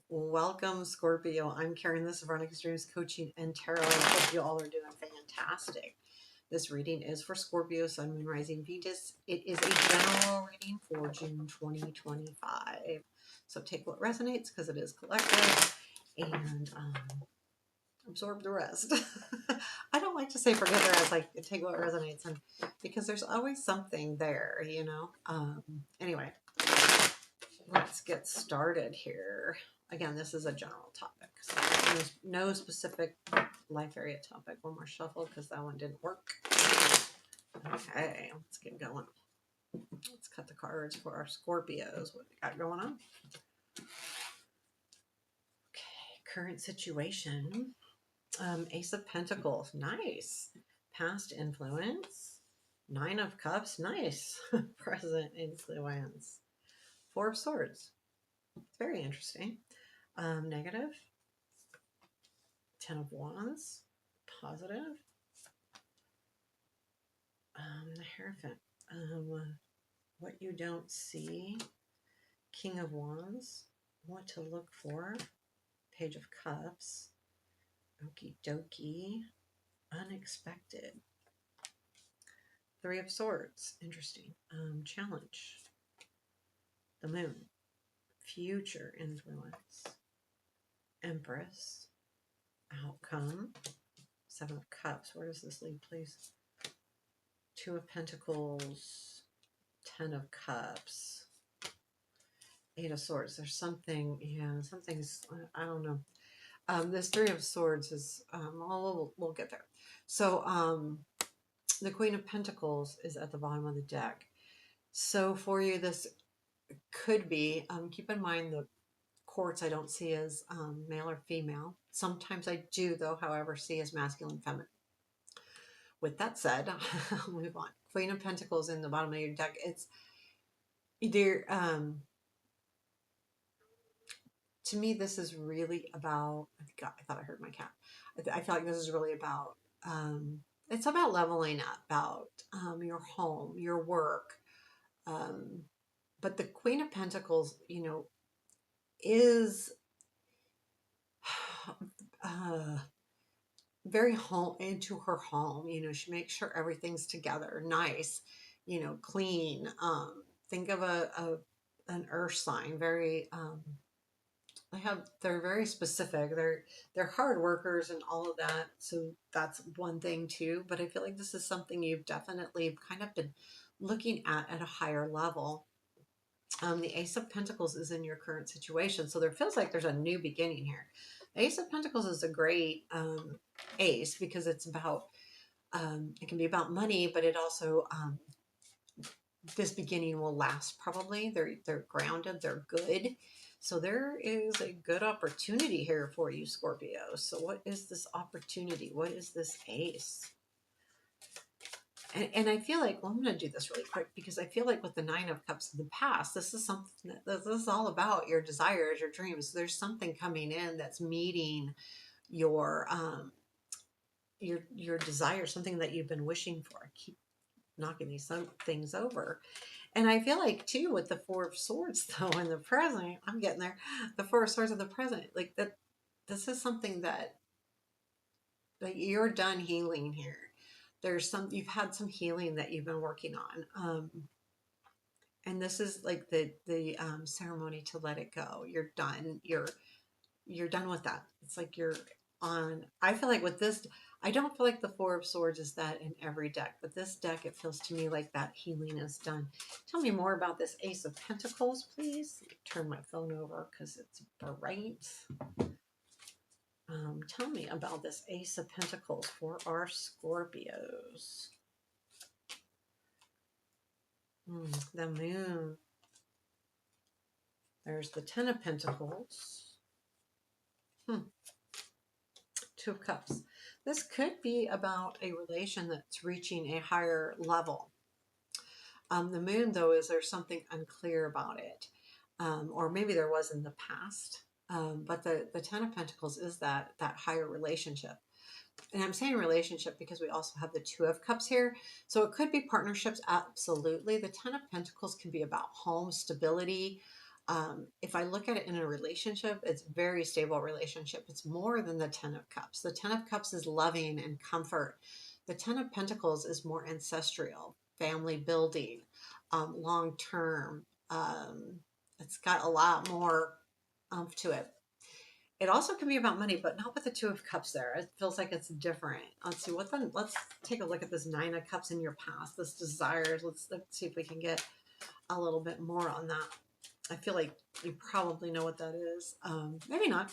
Welcome, Scorpio. I'm Karen. This is Runic Dreams Coaching and Tarot. I hope you all are doing fantastic. This reading is for Scorpio, Sun, Moon, Rising, Venus. It is a general reading for June 2025. So take what resonates because it is collective and absorb the rest. I don't like to say forget the rest, like take what resonates, and because there's always something there, you know. Anyway, let's get started here. Again, this is a general topic. So there's no specific life area topic. One more shuffle because that one didn't work. Okay, let's get going. Let's cut the cards for our Scorpios. What we got going on? Okay, current situation. Ace of Pentacles, nice. Past influence. Nine of Cups, nice. Present influence. Four of Swords, it's very interesting. Negative. Ten of Wands, positive. The Hierophant, what you don't see. King of Wands, what to look for. Page of Cups, okie dokie. Unexpected. Three of Swords, interesting. Challenge. The Moon, future influence. Empress, outcome. Seven of Cups, where does this lead, please? Two of Pentacles, Ten of Cups, Eight of Swords. There's something, yeah, something's, I don't know. This Three of Swords is, we'll get there. So, the Queen of Pentacles is at the bottom of the deck. So for you, this could be, keep in mind the quartz I don't see as male or female. Sometimes I do, though, however, see as masculine, feminine. With that said, I'll move on. Queen of Pentacles in the bottom of your deck. It's either, to me, this is really about, God, I thought I heard my cat. I feel like this is really about, it's about leveling up, about your home, your work. But the Queen of Pentacles, you know, is very home into her home. You know, she makes sure everything's together, nice, you know, clean. Think of an earth sign, very they're very specific. They're hard workers and all of that. So that's one thing too. But I feel like this is something you've definitely kind of been looking at a higher level. The Ace of Pentacles is in your current situation. So there feels like there's a new beginning here. Ace of Pentacles is a great ace because it's about, it can be about money, but it also, this beginning will last probably. They're grounded, they're good. So there is a good opportunity here for you, Scorpio. So what is this opportunity? What is this ace? And I feel like, well, I'm going to do this really quick because I feel like with the Nine of Cups in the past, this is something that this is all about your desires, your dreams. There's something coming in that's meeting your desire, something that you've been wishing for. I keep knocking these things over. And I feel like too with the Four of Swords though in the present, I'm getting there. The Four of Swords in the present, like that, this is something that you're done healing here. There's you've had some healing that you've been working on. And this is like the ceremony to let it go. You're done. You're done with that. It's like you're on. I feel like with this, I don't feel like the Four of Swords is that in every deck, but this deck, it feels to me like that healing is done. Tell me more about this Ace of Pentacles, please. Turn my phone over because it's bright. Tell me about this Ace of Pentacles for our Scorpios. The Moon. There's the Ten of Pentacles. Two of Cups. This could be about a relation that's reaching a higher level. The Moon, though, is there something unclear about it? Or maybe there was in the past. But the Ten of Pentacles is that higher relationship. And I'm saying relationship because we also have the Two of Cups here. So it could be partnerships, absolutely. The Ten of Pentacles can be about home, stability, If I look at it in a relationship, it's a very stable relationship. It's more than the Ten of Cups. The Ten of Cups is loving and comfort. The Ten of Pentacles is more ancestral, family building, long term. It's got a lot more to it. It also can be about money, but not with the Two of Cups there. It feels like it's different. Let's see what then. Let's take a look at this Nine of Cups in your past. This desire. Let's see if we can get a little bit more on that. I feel like you probably know what that is. Maybe not.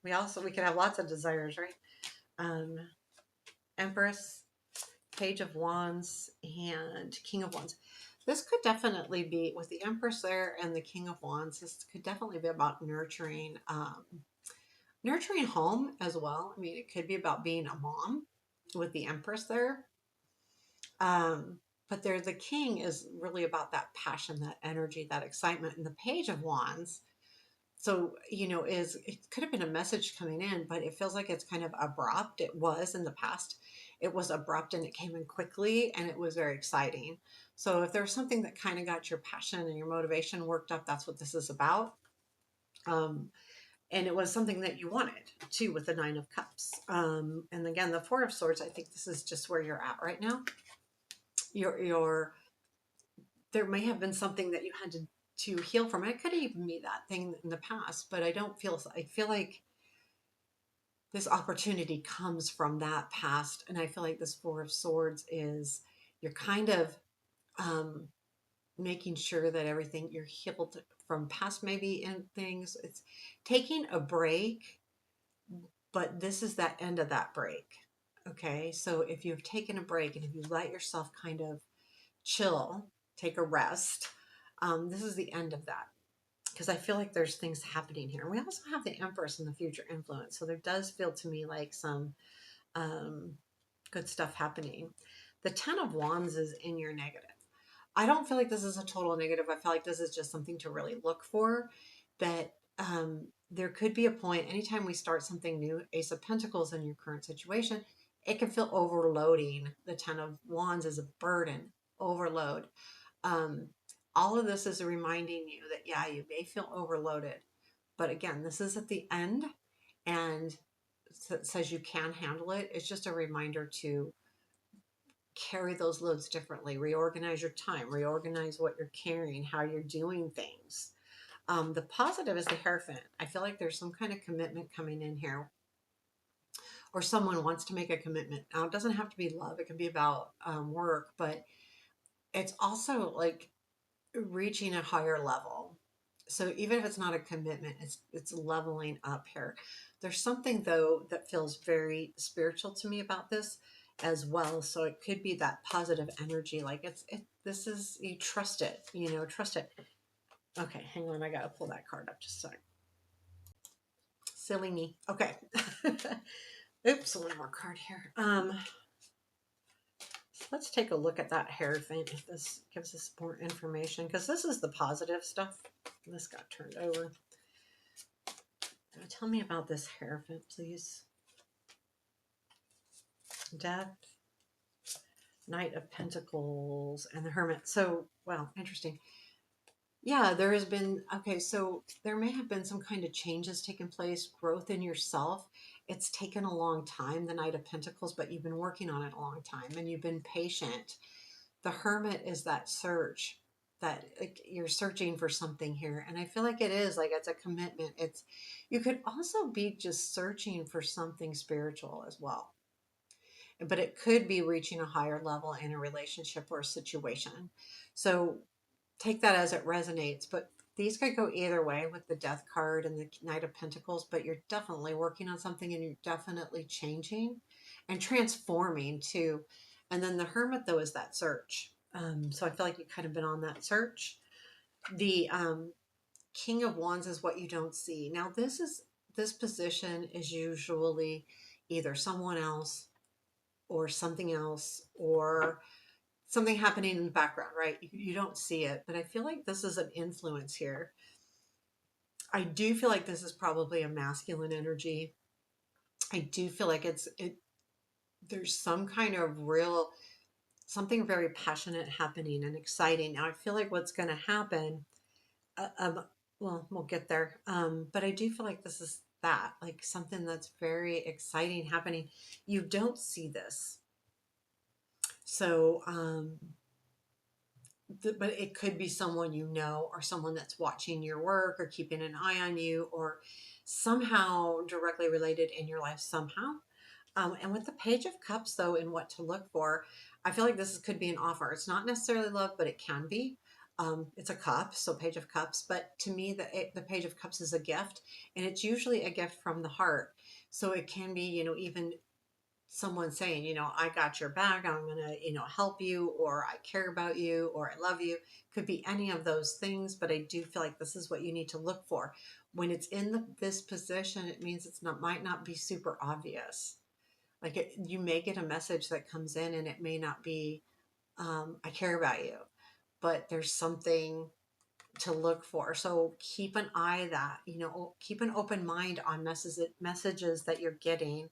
We could have lots of desires, right? Um, Empress, Page of Wands, and King of Wands. This could definitely be with the Empress there and the King of Wands. This could definitely be about nurturing home as well. I mean, it could be about being a mom with the Empress there. But there, the King is really about that passion, that energy, that excitement. And the Page of Wands, so, it could have been a message coming in, but it feels like it's kind of abrupt. It was in the past. It was abrupt and it came in quickly and it was very exciting. So if there's something that kind of got your passion and your motivation worked up, that's what this is about. Um, and it was something that you wanted too with the Nine of Cups. And again, the Four of Swords, I think this is just where you're at right now. You're there may have been something that you had to heal from. It could even be that thing in the past, but I feel like this opportunity comes from that past. And I feel like this Four of Swords is you're kind of um, making sure that everything you're healed from past maybe and things. It's taking a break, but this is that end of that break. Okay. So if you've taken a break and if you let yourself kind of chill, take a rest, this is the end of that. Because I feel like there's things happening here. We also have the Empress in the future influence. So there does feel to me like some um, good stuff happening. The Ten of Wands is in your negative. I don't feel like this is a total negative. I feel like this is just something to really look for. That there could be a point, anytime we start something new, Ace of Pentacles in your current situation, it can feel overloading. The Ten of Wands is a burden, overload. Um, all of this is reminding you that, yeah, you may feel overloaded. But again, this is at the end and it says you can handle it. It's just a reminder to carry those loads differently, reorganize your time, reorganize what you're carrying, how you're doing things. The positive is the Hierophant. I feel like there's some kind of commitment coming in here, or someone wants to make a commitment. Now, it doesn't have to be love, it can be about work, but it's also like reaching a higher level. So even if it's not a commitment, it's leveling up here. There's something though that feels very spiritual to me about this as well. So it could be that positive energy, like this is, you trust it, trust it. Okay, hang on, I gotta pull that card up just a sec. Silly me. Okay. Oops, one more card here. Let's take a look at that Hierophant if this gives us more information, because this is the positive stuff. This got turned over. Tell me about this Hierophant, please. Death, Knight of Pentacles, and the Hermit. So, well, interesting. Yeah, there has been, okay, so there may have been some kind of changes taking place, growth in yourself. It's taken a long time, the Knight of Pentacles, but you've been working on it a long time and you've been patient. The Hermit is that search, that like, you're searching for something here. And I feel like it is like it's a commitment. You could also be just searching for something spiritual as well. But it could be reaching a higher level in a relationship or a situation. So take that as it resonates. But these could go either way with the Death card and the Knight of Pentacles, but you're definitely working on something and you're definitely changing and transforming too. And then the Hermit, though, is that search. So I feel like you've kind of been on that search. The King of Wands is what you don't see. Now, this position is usually either someone else or something else or something happening in the background, right? You don't see it, but I feel like this is an influence here. I do feel like this is probably a masculine energy. I do feel like there's some kind of something very passionate happening and exciting. Now I feel like what's going to happen uh, um, well, we'll get there. But I do feel like this is that, like something that's very exciting happening. You don't see this. So, but it could be someone you know, or someone that's watching your work or keeping an eye on you, or somehow directly related in your life somehow. And with the Page of Cups, though, and what to look for, I feel like could be an offer. It's not necessarily love, but it can be. It's a cup, so Page of Cups. But to me, the Page of Cups is a gift, and it's usually a gift from the heart. So it can be, even someone saying, I got your back, I'm going to, help you, or I care about you, or I love you. Could be any of those things, but I do feel like this is what you need to look for. When it's in this position, it means might not be super obvious. Like you may get a message that comes in and it may not be, I care about you, but there's something to look for. So keep an eye that, keep an open mind on messages that you're getting,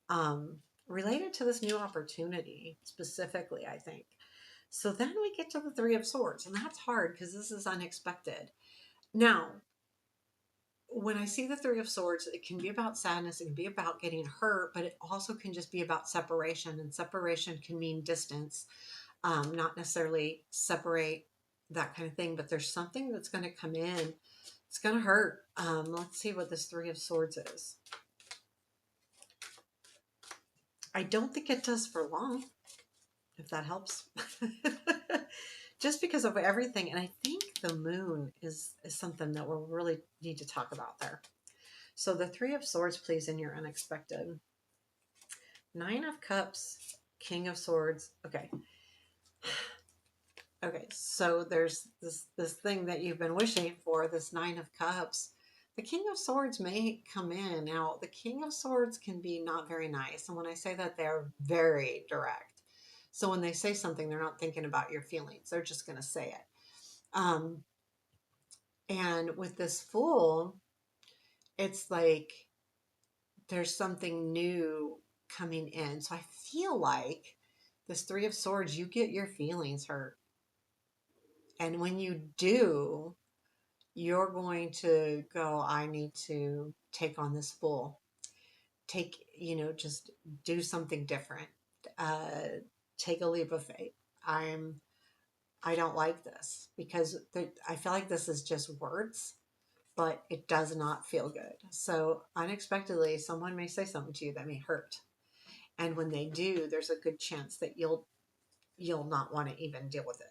um, related to this new opportunity specifically, I think. So then we get to the Three of Swords, and that's hard because this is unexpected. Now, when I see the Three of Swords, it can be about sadness, it can be about getting hurt, but it also can just be about separation. And separation can mean distance, not necessarily separate, that kind of thing. But there's something that's going to come in. It's going to hurt. Let's see what this Three of Swords is. I don't think it does for long, if that helps. Just because of everything. And I think the moon is something that we'll really need to talk about there. So the Three of Swords plays in your unexpected. Nine of Cups, King of Swords. Okay. Okay, so there's this thing that you've been wishing for, this Nine of Cups. The King of Swords may come in. Now, the King of Swords can be not very nice. And when I say that, they're very direct. So when they say something, they're not thinking about your feelings. They're just going to say it. And with this Fool, it's like there's something new coming in. So I feel like this Three of Swords, you get your feelings hurt. And when you do, you're going to go, I need to take on this Fool. Just do something different. Uh, take a leap of faith. I don't like this because I feel like this is just words, but it does not feel good. So unexpectedly, someone may say something to you that may hurt. And when they do, there's a good chance that you'll not want to even deal with it.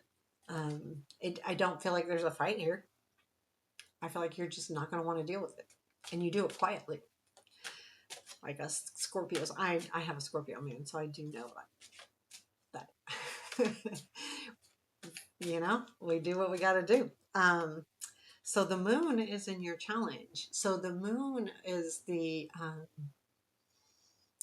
I don't feel like there's a fight here. I feel like you're just not going to want to deal with it, and you do it quietly. Like us Scorpios, I have a Scorpio moon, so I do know that we do what we got to do. So the moon is in your challenge. So the moon is the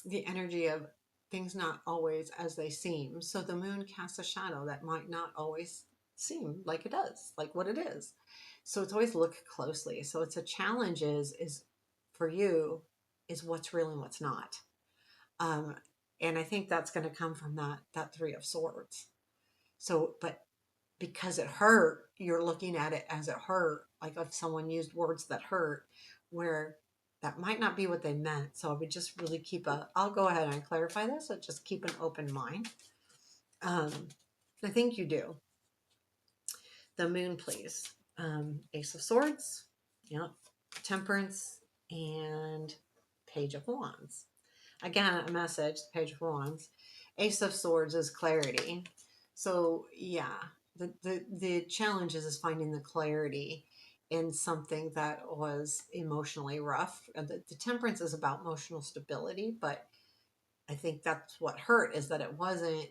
energy of things not always as they seem. So the moon casts a shadow that might not always seem like it does, like what it is. So it's always look closely. So it's a challenge is for you is what's real and what's not. Um, and I think that's going to come from that Three of Swords. So, but because it hurt, you're looking at it as it hurt, like if someone used words that hurt, where that might not be what they meant. So I would just really I'll go ahead and clarify this, but just keep an open mind. Um, I think you do. The moon, please. Ace of Swords, yep. Temperance, and Page of Wands. Again, a message, the Page of Wands. Ace of Swords is clarity. So yeah, the challenge is finding the clarity in something that was emotionally rough. The Temperance is about emotional stability, but I think that's what hurt, is that it wasn't,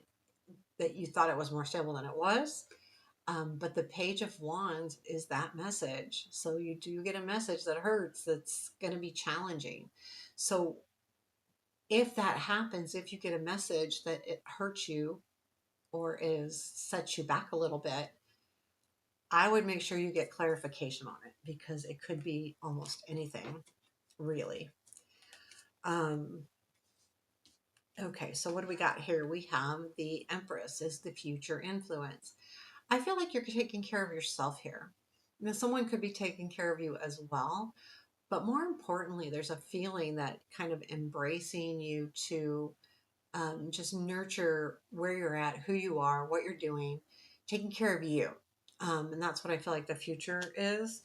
that you thought it was more stable than it was. But the Page of Wands is that message. So you do get a message that hurts, that's going to be challenging. So if that happens, if you get a message that it hurts you or sets you back a little bit, I would make sure you get clarification on it, because it could be almost anything, really. Okay, so what do we got here? We have the Empress is the future influence. I feel like you're taking care of yourself here. Now, someone could be taking care of you as well. But more importantly, there's a feeling that kind of embracing you to just nurture where you're at, who you are, what you're doing, taking care of you. And that's what I feel like the future is.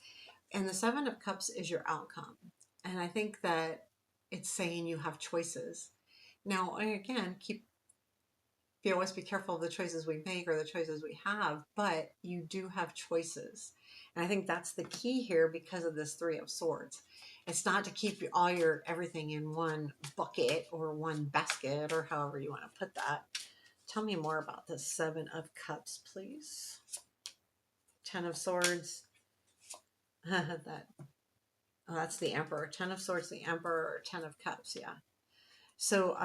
And the Seven of Cups is your outcome. And I think that it's saying you have choices. Now, again, always be careful of the choices we make or the choices we have, but you do have choices. And I think that's the key here because of this Three of Swords. It's not to keep all your everything in one bucket or one basket or however you want to put that. Tell me more about the Seven of Cups, please. Ten of Swords. that that's the Emperor. Ten of Swords, the Emperor, or Ten of Cups. Yeah. So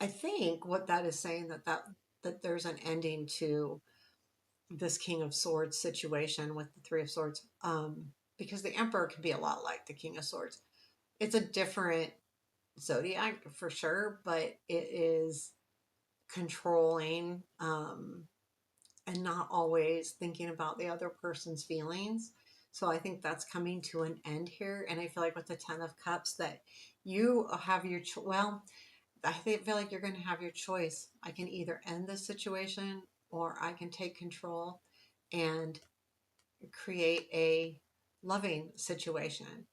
I think what that is saying that there's an ending to this King of Swords situation with the Three of Swords, because the Emperor can be a lot like the King of Swords. It's a different zodiac for sure, but it is controlling, and not always thinking about the other person's feelings. So I think that's coming to an end here. And I feel like with the Ten of Cups that you have your, well, feel like you're going to have your choice. I can either end this situation or I can take control and create a loving situation.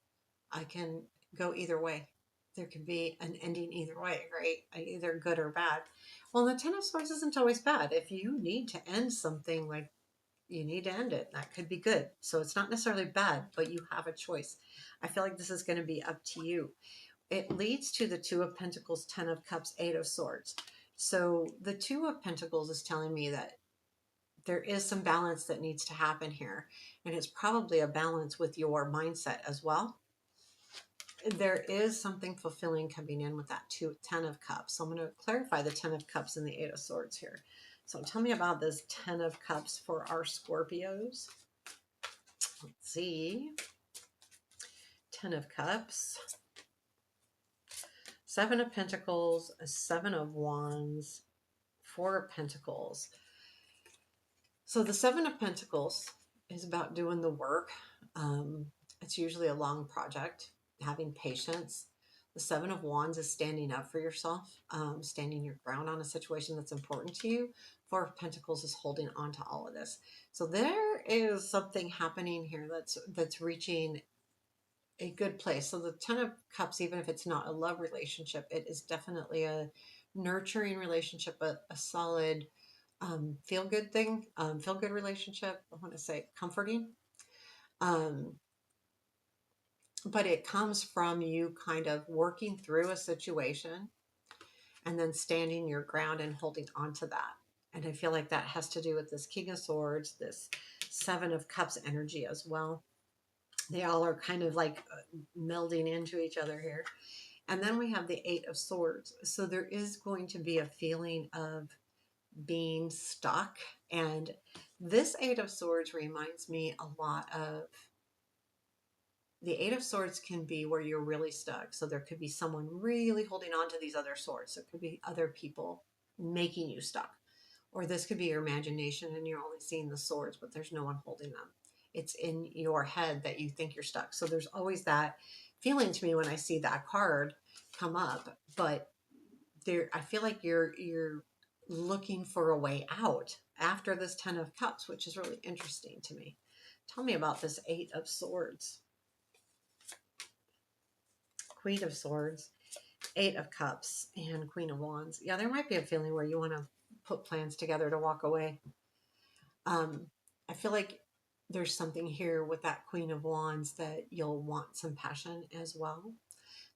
I can go either way. There could be an ending either way, right? Either good or bad. Well, the Ten of Swords isn't always bad. If you need to end something, like you need to end it, that could be good. So it's not necessarily bad, but you have a choice. I feel like this is going to be up to you. It leads to the Two of Pentacles, Ten of Cups, Eight of Swords. So the Two of Pentacles is telling me that there is some balance that needs to happen here. And it's probably a balance with your mindset as well. There is something fulfilling coming in with that Ten of Cups. So I'm going to clarify the Ten of Cups and the Eight of Swords here. So tell me about this Ten of Cups for our Scorpios. Let's see. Ten of Cups. Seven of Pentacles, Seven of Wands, Four of Pentacles. So the Seven of Pentacles is about doing the work. It's usually a long project, having patience. The Seven of Wands is standing up for yourself, standing your ground on a situation that's important to you. Four of Pentacles is holding on to all of this. So there is something happening here that's reaching a good place. So the Ten of Cups, even if it's not a love relationship, it is definitely a nurturing relationship, a solid feel good thing, feel good relationship. I want to say comforting. Um, but it comes from you kind of working through a situation and then standing your ground and holding on to that. And I feel like that has to do with this King of Swords, this Seven of Cups energy as well. They all are kind of like melding into each other here. And then we have the Eight of Swords. So there is going to be a feeling of being stuck. And this Eight of Swords reminds me a lot of the Eight of Swords can be where you're really stuck. So there could be someone really holding on to these other swords. There could be other people making you stuck. Or this could be your imagination and you're only seeing the swords, but there's no one holding them. It's in your head that you think you're stuck. So there's always that feeling to me when I see that card come up. But there, I feel like you're looking for a way out after this Ten of Cups, which is really interesting to me. Tell me about this Eight of Swords. Queen of Swords, Eight of Cups, and Queen of Wands. Yeah, there might be a feeling where you want to put plans together to walk away. I feel like there's something here with that Queen of Wands that you'll want some passion as well,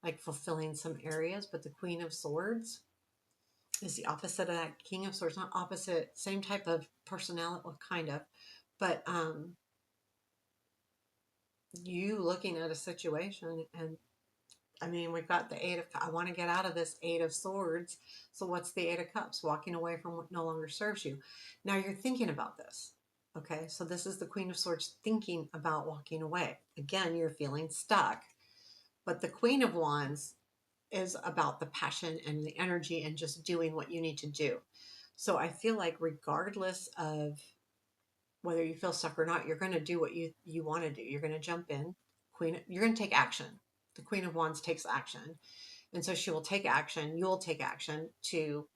like fulfilling some areas. But the Queen of Swords is the opposite of that King of Swords. Not opposite, same type of personality, well, kind of. But you looking at a situation and I mean, we've got the Eight of, I want to get out of this Eight of Swords. So what's the Eight of Cups? Walking away from what no longer serves you. Now you're thinking about this. Okay, so this is the Queen of Swords thinking about walking away. Again, you're feeling stuck. But the Queen of Wands is about the passion and the energy and just doing what you need to do. So I feel like regardless of whether you feel stuck or not, you're going to do what you want to do. You're going to jump in. You're going to take action. The Queen of Wands takes action. And so she will take action. You'll take action to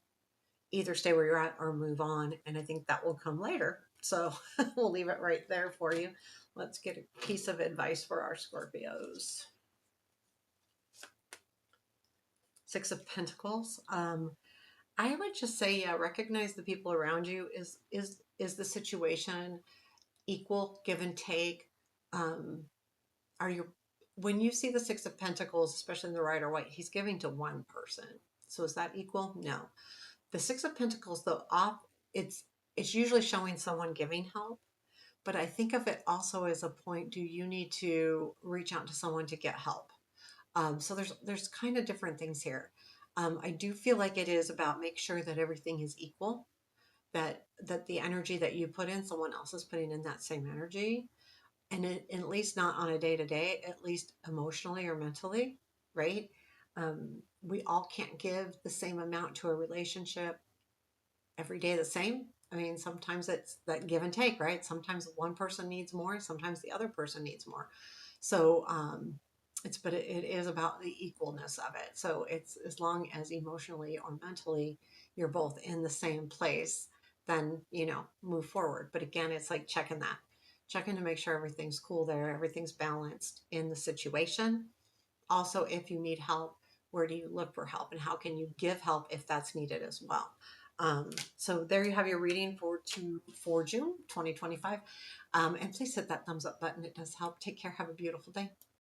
either stay where you're at or move on. And I think that will come later. So we'll leave it right there for you. Let's get a piece of advice for our Scorpios. Six of Pentacles. I would just say, yeah, recognize the people around you. Is the situation equal, give and take? Are you, when you see the Six of Pentacles, especially in the Rider White, he's giving to one person. So is that equal? No. The Six of Pentacles, though, it's usually showing someone giving help. But I think of it also as a point, do you need to reach out to someone to get help? So there's kind of different things here. I do feel like it is about make sure that everything is equal, that the energy that you put in, someone else is putting in that same energy, and at least not on a day to day, at least emotionally or mentally, right? We all can't give the same amount to a relationship every day the same. I mean, sometimes it's that give and take, right? Sometimes one person needs more, sometimes the other person needs more. So it is about the equalness of it. So it's as long as emotionally or mentally you're both in the same place, then move forward. But again, it's like checking to make sure everything's cool there, everything's balanced in the situation. Also, if you need help, where do you look for help, and how can you give help if that's needed as well? So there you have your reading for June 2025. And please hit that thumbs up button. It does help. Take care. Have a beautiful day.